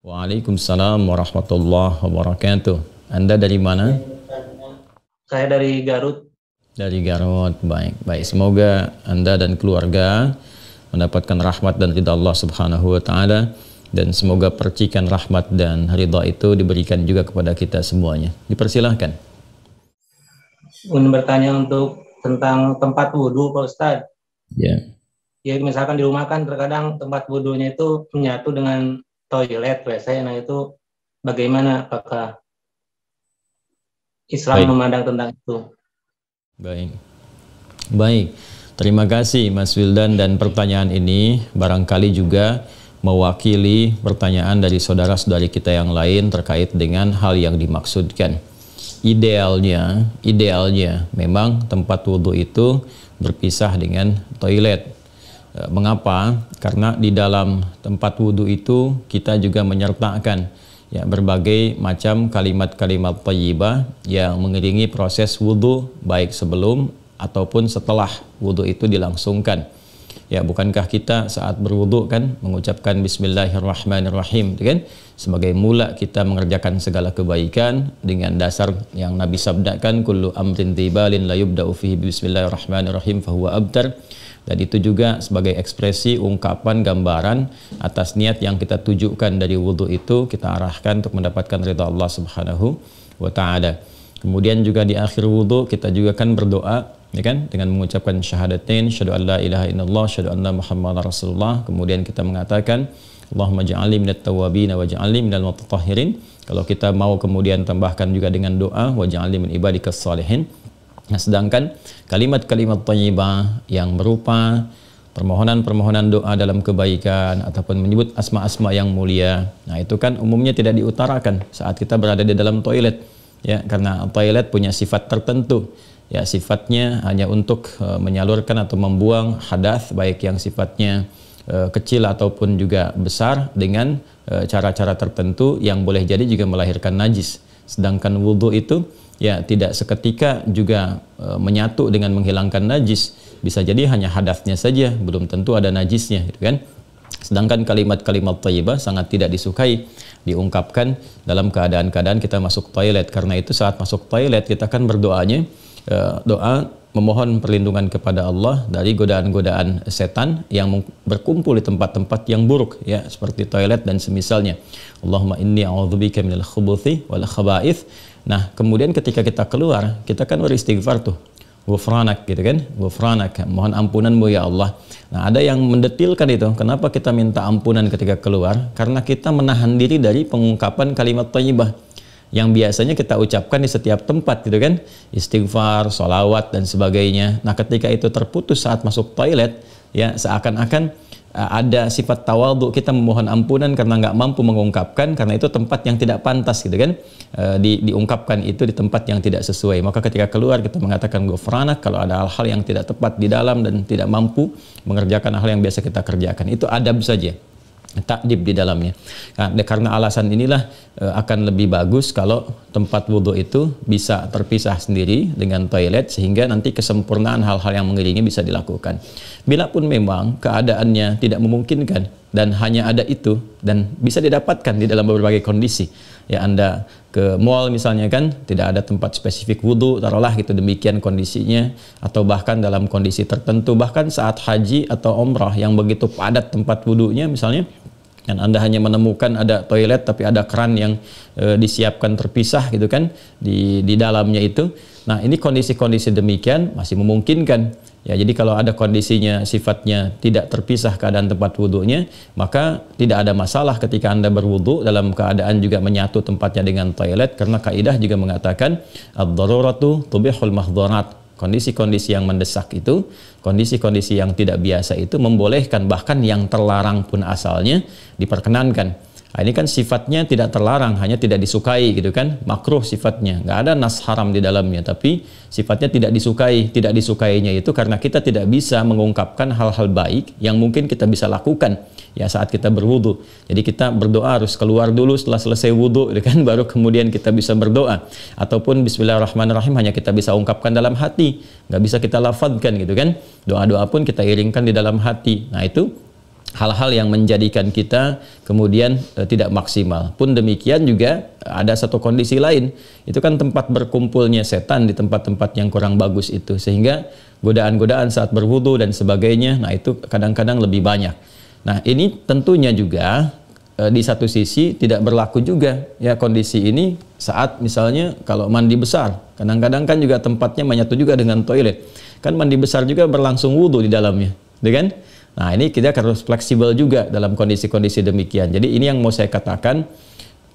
Waalaikumsalam warahmatullahi wabarakatuh. Anda dari mana? Saya dari Garut. Dari Garut. Baik, baik. Semoga Anda dan keluarga mendapatkan rahmat dan ridha Allah Subhanahu wa taala, dan semoga percikan rahmat dan ridha itu diberikan juga kepada kita semuanya. Dipersilahkan. Ingin bertanya tentang tempat wudhu, Pak Ustadz. Ya. Ya, misalkan di rumah kan terkadang tempat wudhunya itu menyatu dengan toilet, WC. Nah itu bagaimana? Apakah Islam memandang tentang itu? Baik. Baik. Terima kasih Mas Wildan, dan pertanyaan ini barangkali juga mewakili pertanyaan dari saudara-saudari kita yang lain terkait dengan hal yang dimaksudkan. Idealnya memang tempat wudhu itu berpisah dengan toilet. Mengapa? Karena di dalam tempat wudhu itu kita juga menyertakan ya berbagai macam kalimat-kalimat thayyibah yang mengiringi proses wudhu, baik sebelum ataupun setelah wudhu itu dilangsungkan. Ya, bukankah kita saat berwudhu kan mengucapkan Bismillahirrahmanirrahim, kan? Sebagai mula kita mengerjakan segala kebaikan dengan dasar yang Nabi sabdakan, kullu amrin tibalin la yubda'u fihi Bismillahirrahmanirrahim fahuwa abtar. Dan itu juga sebagai ekspresi ungkapan gambaran atas niat yang kita tujukan dari wudhu itu, kita arahkan untuk mendapatkan ridha Allah Subhanahu wa ta'ala. Kemudian juga di akhir wudhu kita juga kan berdoa, ya kan, dengan mengucapkan syahadatain, syahadu an la ilaha illallah, syahadu anna muhammadar rasulullah. Kemudian kita mengatakan Allahumma ja'alni minat tawwabin wa ja'alni minal mutatahhirin. Kalau kita mau kemudian tambahkan juga dengan doa wa ja'alni min ibadikas salihin. Nah, sedangkan kalimat-kalimat thayyibah yang berupa permohonan-permohonan doa dalam kebaikan ataupun menyebut asma-asma yang mulia, nah itu kan umumnya tidak diutarakan saat kita berada di dalam toilet, ya, karena toilet punya sifat tertentu, ya, sifatnya hanya untuk menyalurkan atau membuang hadas, baik yang sifatnya kecil ataupun juga besar, dengan cara-cara tertentu yang boleh jadi juga melahirkan najis. Sedangkan wudhu itu ya tidak seketika juga menyatu dengan menghilangkan najis, bisa jadi hanya hadasnya saja, belum tentu ada najisnya, gitu kan. Sedangkan kalimat-kalimat thayyibah sangat tidak disukai diungkapkan dalam keadaan-keadaan kita masuk toilet. Karena itu saat masuk toilet kita kan berdoanya doa memohon perlindungan kepada Allah dari godaan-godaan setan yang berkumpul di tempat-tempat yang buruk, ya, seperti toilet dan semisalnya. Allahumma inni a'udzubika minal khubuthi wal khaba'ith. Nah, kemudian ketika kita keluar, kita kan beristighfar tuh. Ghufranak, gitu kan? Ghufranak, mohon ampunanmu ya Allah. Nah, ada yang mendetilkan itu. Kenapa kita minta ampunan ketika keluar? Karena kita menahan diri dari pengungkapan kalimat thayyibah yang biasanya kita ucapkan di setiap tempat, gitu kan, istighfar, sholawat dan sebagainya. Nah, ketika itu terputus saat masuk toilet, ya, seakan-akan ada sifat tawadhu, kita memohon ampunan karena nggak mampu mengungkapkan, karena itu tempat yang tidak pantas, gitu kan, diungkapkan itu di tempat yang tidak sesuai. Maka ketika keluar kita mengatakan ghufranak kalau ada hal-hal yang tidak tepat di dalam dan tidak mampu mengerjakan hal yang biasa kita kerjakan. Itu adab saja, takdib di dalamnya. Nah, karena alasan inilah akan lebih bagus kalau tempat wudhu itu bisa terpisah sendiri dengan toilet, sehingga nanti kesempurnaan hal-hal yang mengiringi bisa dilakukan. Bila pun memang keadaannya tidak memungkinkan dan hanya ada itu dan bisa didapatkan di dalam berbagai kondisi, ya, Anda ke mall misalnya kan, tidak ada tempat spesifik wudhu, taruhlah gitu, demikian kondisinya, atau bahkan dalam kondisi tertentu, bahkan saat haji atau umrah yang begitu padat tempat wudhunya misalnya, dan Anda hanya menemukan ada toilet tapi ada keran yang disiapkan terpisah, gitu kan, di dalamnya itu. Nah, ini kondisi-kondisi demikian masih memungkinkan. Ya, jadi kalau ada kondisinya sifatnya tidak terpisah keadaan tempat wudhunya, maka tidak ada masalah ketika Anda berwudhu dalam keadaan juga menyatu tempatnya dengan toilet, karena kaidah juga mengatakan ad-daruratu tubihul mahdharat. Kondisi-kondisi yang mendesak itu, kondisi-kondisi yang tidak biasa itu membolehkan, bahkan yang terlarang pun asalnya diperkenankan. Nah, ini kan sifatnya tidak terlarang, hanya tidak disukai, gitu kan, makruh sifatnya, nggak ada nas haram di dalamnya, tapi sifatnya tidak disukai. Tidak disukainya itu karena kita tidak bisa mengungkapkan hal-hal baik yang mungkin kita bisa lakukan, ya, saat kita berwudu. Jadi kita berdoa harus keluar dulu setelah selesai wudu, gitu kan, baru kemudian kita bisa berdoa. Ataupun Bismillahirrahmanirrahim hanya kita bisa ungkapkan dalam hati, nggak bisa kita lafadzkan, gitu kan. Doa-doa pun kita iringkan di dalam hati. Nah, itu hal-hal yang menjadikan kita kemudian tidak maksimal. Pun demikian juga ada satu kondisi lain, itu kan tempat berkumpulnya setan di tempat-tempat yang kurang bagus itu, sehingga godaan-godaan saat berwudu dan sebagainya, nah itu kadang-kadang lebih banyak. Nah ini tentunya juga di satu sisi tidak berlaku juga ya kondisi ini saat misalnya kalau mandi besar, kadang-kadang kan juga tempatnya menyatu juga dengan toilet, kan mandi besar juga berlangsung wudu di dalamnya, kan? Nah ini kita harus fleksibel juga dalam kondisi-kondisi demikian. Jadi ini yang mau saya katakan,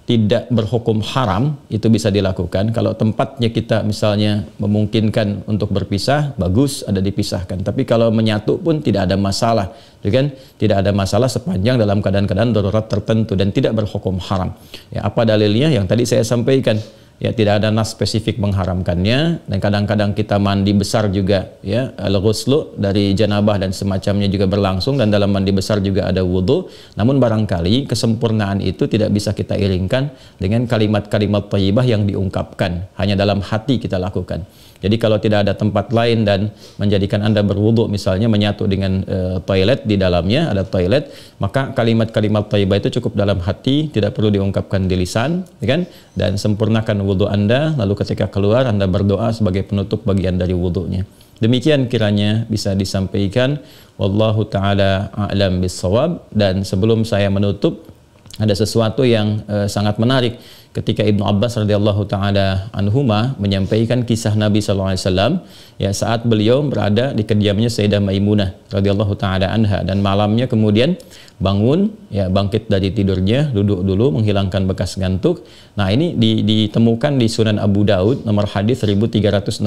tidak berhukum haram, itu bisa dilakukan. Kalau tempatnya kita misalnya memungkinkan untuk berpisah, bagus ada dipisahkan. Tapi kalau menyatu pun tidak ada masalah, kan? Tidak ada masalah sepanjang dalam keadaan-keadaan darurat tertentu dan tidak berhukum haram. Ya, apa dalilnya? Yang tadi saya sampaikan. Ya, tidak ada nas spesifik mengharamkannya, dan kadang-kadang kita mandi besar juga ya, al-ghuslu dari janabah dan semacamnya juga berlangsung, dan dalam mandi besar juga ada wudu. Namun barangkali kesempurnaan itu tidak bisa kita iringkan dengan kalimat-kalimat thayyibah yang diungkapkan, hanya dalam hati kita lakukan. Jadi kalau tidak ada tempat lain dan menjadikan Anda berwudu, misalnya menyatu dengan toilet, di dalamnya ada toilet, maka kalimat-kalimat thayyibah itu cukup dalam hati, tidak perlu diungkapkan di lisan, kan? Dan sempurnakan wudu Anda, lalu ketika keluar Anda berdoa sebagai penutup bagian dari wudunya. Demikian kiranya bisa disampaikan. Wallahu ta'ala a'lam bissawab. Dan sebelum saya menutup, ada sesuatu yang sangat menarik ketika Ibnu Abbas radhiyallahu taala anhuma menyampaikan kisah Nabi sallallahu alaihi wasallam ya, saat beliau berada di kediamannya Sayyidah Maimunah radhiyallahu taala anha, dan malamnya kemudian bangun ya, bangkit dari tidurnya, duduk dulu menghilangkan bekas ngantuk. Nah ini ditemukan di Sunan Abu Daud nomor hadis 1367.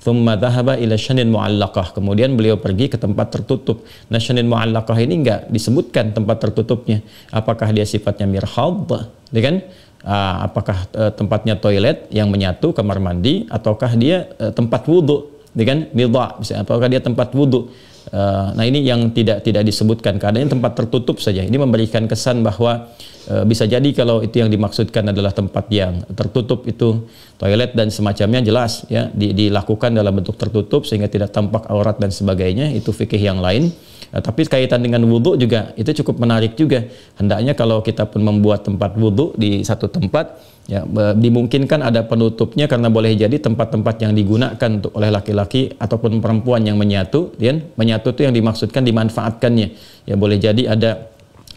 Thumma dhahaba ila syanin mu'allaqah, kemudian beliau pergi ke tempat tertutup. Nah syanin mu'allaqah ini enggak disebutkan tempat tertutupnya, apakah dia sifatnya mirhad, kan? Apakah tempatnya toilet yang menyatu, kamar mandi, ataukah dia tempat wudhu, kan? Midha, apakah dia tempat wudhu? Nah ini yang tidak disebutkan, keadaannya tempat tertutup saja. Ini memberikan kesan bahwa bisa jadi kalau itu yang dimaksudkan adalah tempat yang tertutup, itu toilet dan semacamnya, jelas ya dilakukan dalam bentuk tertutup sehingga tidak tampak aurat dan sebagainya, itu fikih yang lain. Tapi kaitan dengan wudhu juga itu cukup menarik juga. Hendaknya kalau kita pun membuat tempat wudhu di satu tempat, ya dimungkinkan ada penutupnya, karena boleh jadi tempat-tempat yang digunakan oleh laki-laki ataupun perempuan yang menyatu, menyatu itu yang dimaksudkan dimanfaatkannya. Ya boleh jadi ada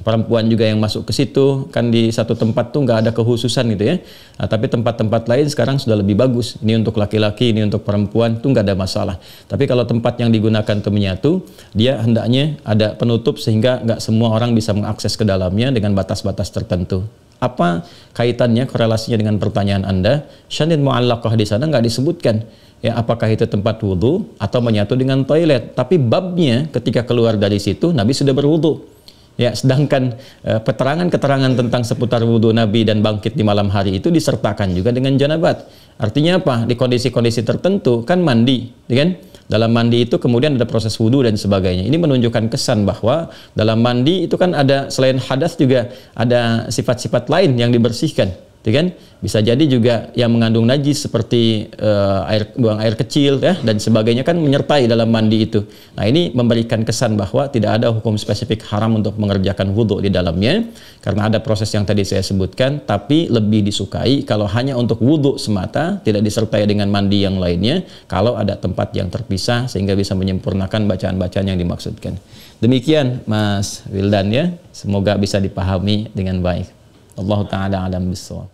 perempuan juga yang masuk ke situ, kan di satu tempat tuh nggak ada kekhususan gitu ya. Nah, tapi tempat-tempat lain sekarang sudah lebih bagus. Ini untuk laki-laki, ini untuk perempuan, tuh nggak ada masalah. Tapi kalau tempat yang digunakan untuk menyatu, dia hendaknya ada penutup sehingga nggak semua orang bisa mengakses ke dalamnya dengan batas-batas tertentu. Apa kaitannya, korelasinya dengan pertanyaan Anda? Syanin mu'allaqah di sana nggak disebutkan. Ya, apakah itu tempat wudhu atau menyatu dengan toilet? Tapi babnya ketika keluar dari situ, Nabi sudah berwudhu. Ya, sedangkan keterangan-keterangan tentang seputar wudhu Nabi dan bangkit di malam hari itu disertakan juga dengan janabat. Artinya apa? Di kondisi-kondisi tertentu kan mandi, kan? Dalam mandi itu kemudian ada proses wudhu dan sebagainya. Ini menunjukkan kesan bahwa dalam mandi itu kan ada, selain hadas juga ada sifat-sifat lain yang dibersihkan, kan? Bisa jadi juga yang mengandung najis seperti buang air kecil ya, dan sebagainya kan menyertai dalam mandi itu. Nah ini memberikan kesan bahwa tidak ada hukum spesifik haram untuk mengerjakan wudhu di dalamnya, karena ada proses yang tadi saya sebutkan. Tapi lebih disukai kalau hanya untuk wudhu semata, tidak disertai dengan mandi yang lainnya, kalau ada tempat yang terpisah sehingga bisa menyempurnakan bacaan-bacaan yang dimaksudkan. Demikian Mas Wildan ya, semoga bisa dipahami dengan baik. Allah Ta'ala alam bissawab.